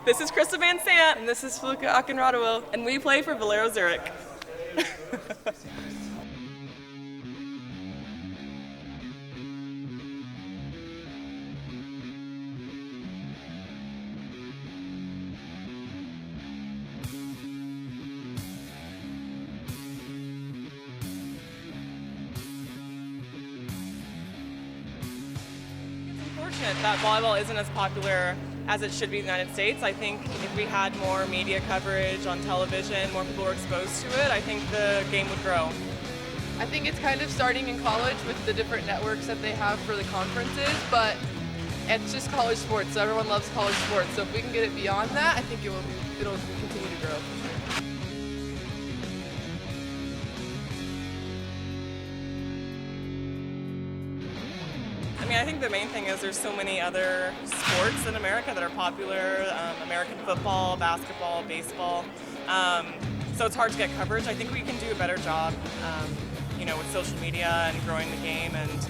This is Krista Vansant, And this is Foluke Akinradewo. and we play for Volero Zurich. Unfortunate that volleyball isn't as popular as it should be in the United States. I think if we had more media coverage on television, more people were exposed to it, I think the game would grow. I think it's kind of starting in college with the different networks that they have for the conferences, but it's just college sports, so everyone loves college sports. So if we can get it beyond that, I think it'll continue to grow. I mean, I think the main thing is there's so many other sports in America that are popular, American football, basketball, baseball. So it's hard to get coverage. I think we can do a better job, with social media and growing the game, and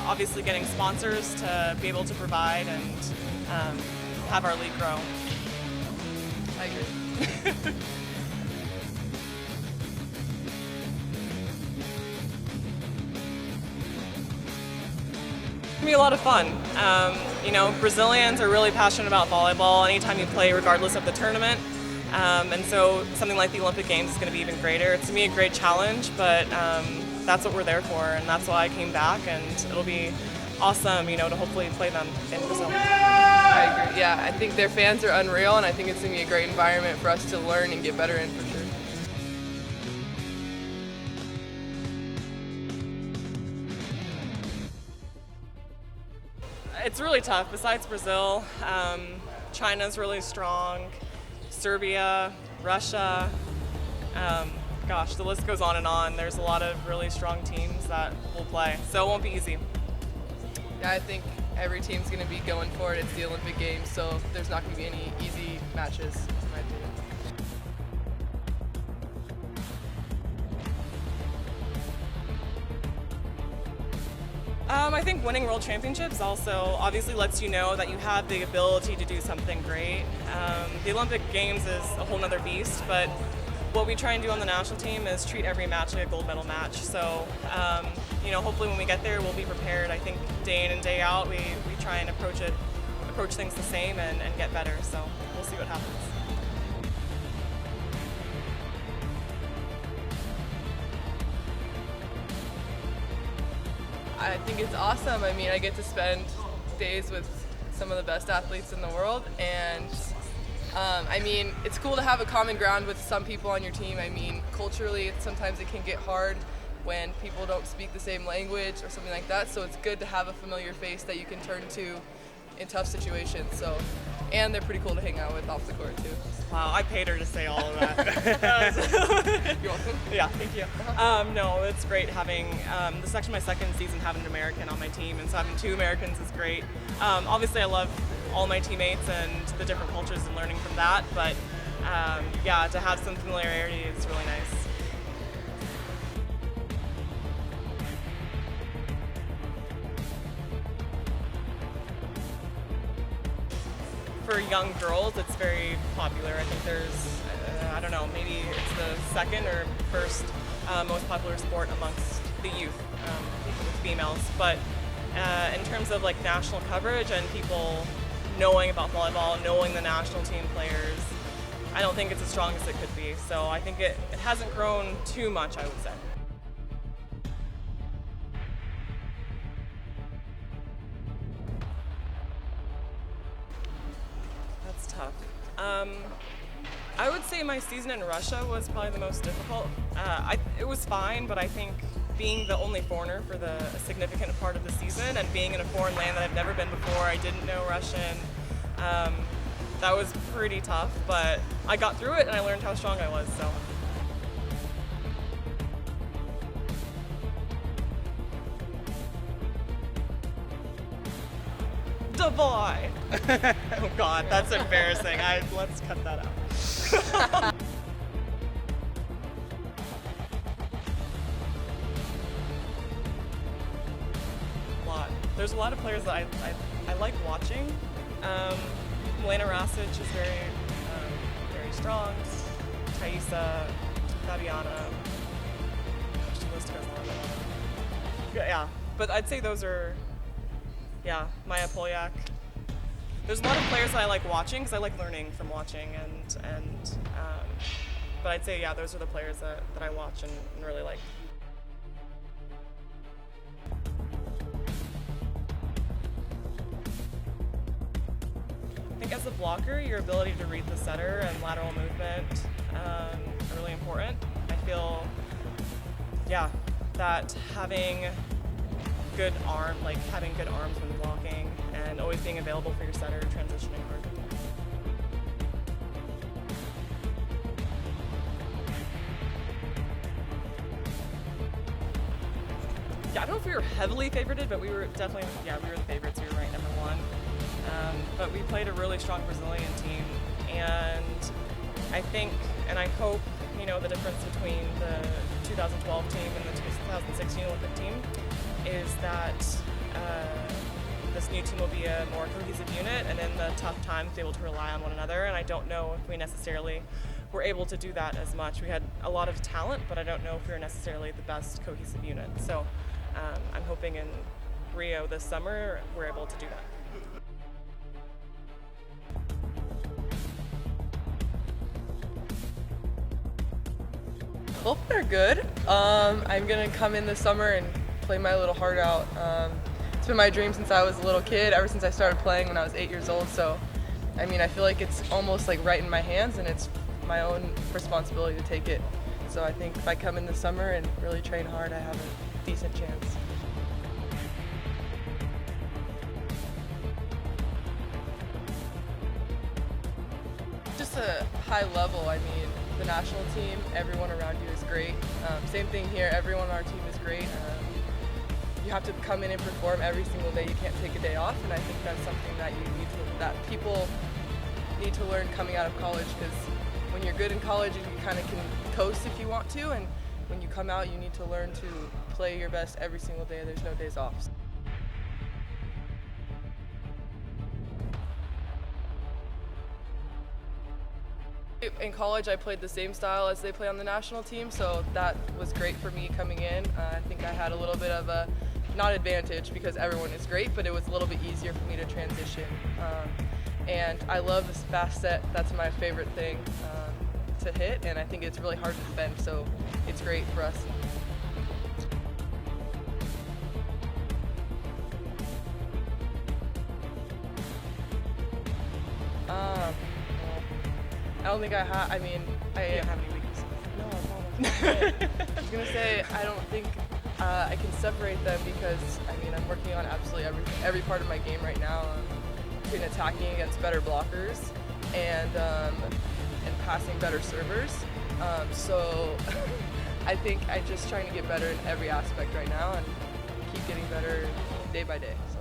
obviously getting sponsors to be able to provide and have our league grow. I agree. It's gonna be a lot of fun. Brazilians are really passionate about volleyball anytime you play, regardless of the tournament. And so something like the Olympic Games is going to be even greater. It's going to be a great challenge, but that's what we're there for, and that's why I came back, and it'll be awesome, to hopefully play them in Brazil. I agree. Yeah, I think their fans are unreal, and I think it's going to be a great environment for us to learn and get better in for sure. It's really tough. Besides Brazil, China's really strong, Serbia, Russia, the list goes on and on. There's a lot of really strong teams that will play, so it won't be easy. Yeah, I think every team's going to be going for it. It's the Olympic Games, so there's not going to be any easy matches, in my opinion. I think winning world championships also obviously lets you know that you have the ability to do something great. The Olympic Games is a whole nother beast, but what we try and do on the national team is treat every match like a gold medal match. So, hopefully when we get there, we'll be prepared. I think day in and day out, we try and approach things the same and get better. So we'll see what happens. I think it's awesome. I mean, I get to spend days with some of the best athletes in the world, and it's cool to have a common ground with some people on your team. I mean, culturally, sometimes it can get hard when people don't speak the same language or something like that, so it's good to have a familiar face that you can turn to in tough situations. So, and they're pretty cool to hang out with off the court too. Wow, I paid her to say all of that. You're welcome. Yeah, thank you. No, it's great having, this is actually my second season having an American on my team, and so having two Americans is great. Obviously I love all my teammates and the different cultures and learning from that, but to have some familiarity is really nice. For young girls, it's very popular. I think there's, maybe it's the second or first most popular sport amongst the youth, with females. But in terms of like national coverage and people knowing about volleyball, knowing the national team players, I don't think it's as strong as it could be. So I think it hasn't grown too much, I would say. Tough. I would say my season in Russia was probably the most difficult. It was fine, but I think being the only foreigner for the significant part of the season and being in a foreign land that I've never been before, I didn't know Russian, that was pretty tough, but I got through it and I learned how strong I was, so. Davai. Oh God, that's embarrassing. Let's cut that out. There's a lot of players that I like watching. Milena Rasic is very Strong, Thaisa, Fabiana. Gosh, the list goes on. Yeah, but I'd say those are, yeah, Maya Polyak. There's a lot of players that I like watching because I like learning from watching, but I'd say, yeah, those are the players that I watch and really like. I think as a blocker, your ability to read the setter and lateral movement are really important. I feel, yeah, that having good arms when blocking and always being available for your setter, transitioning hard. Yeah, I don't know if we were heavily favorited, but we were definitely, yeah, we were the favorites. We were ranked number 1. But we played a really strong Brazilian team, and I think, and I hope, you know, the difference between the 2012 team and the 2016 Olympic team is that this new team will be a more cohesive unit, and in the tough times be able to rely on one another. And I don't know if we necessarily were able to do that as much. We had a lot of talent, but I don't know if we were necessarily the best cohesive unit. So I'm hoping in Rio this summer we're able to do that. Hope they're good. I'm gonna come in this summer and play my little heart out. It's been my dream since I was a little kid, ever since I started playing when I was 8 years old. So, I mean, I feel like it's almost like right in my hands, and it's my own responsibility to take it. So I think if I come in this summer and really train hard, I have a decent chance. Just a high level. I mean, the national team, everyone around you is great. Same thing here, everyone on our team is great. You have to come in and perform every single day. You can't take a day off, and I think that's something that people need to learn coming out of college, because when you're good in college, you kind of can coast if you want to, and when you come out, you need to learn to play your best every single day. There's no days off. In college, I played the same style as they play on the national team, so that was great for me coming in. I think I had a little bit of a, not advantage because everyone is great, but it was a little bit easier for me to transition. And I love this fast set. That's my favorite thing to hit, and I think it's really hard to defend, so it's great for us. I don't think I have. I mean, You don't have any weaknesses. No, I promise. I was gonna say I don't think I can separate them, because I mean I'm working on absolutely every part of my game right now, between attacking against better blockers and passing better servers. So I think I'm just trying to get better in every aspect right now and keep getting better day by day. So.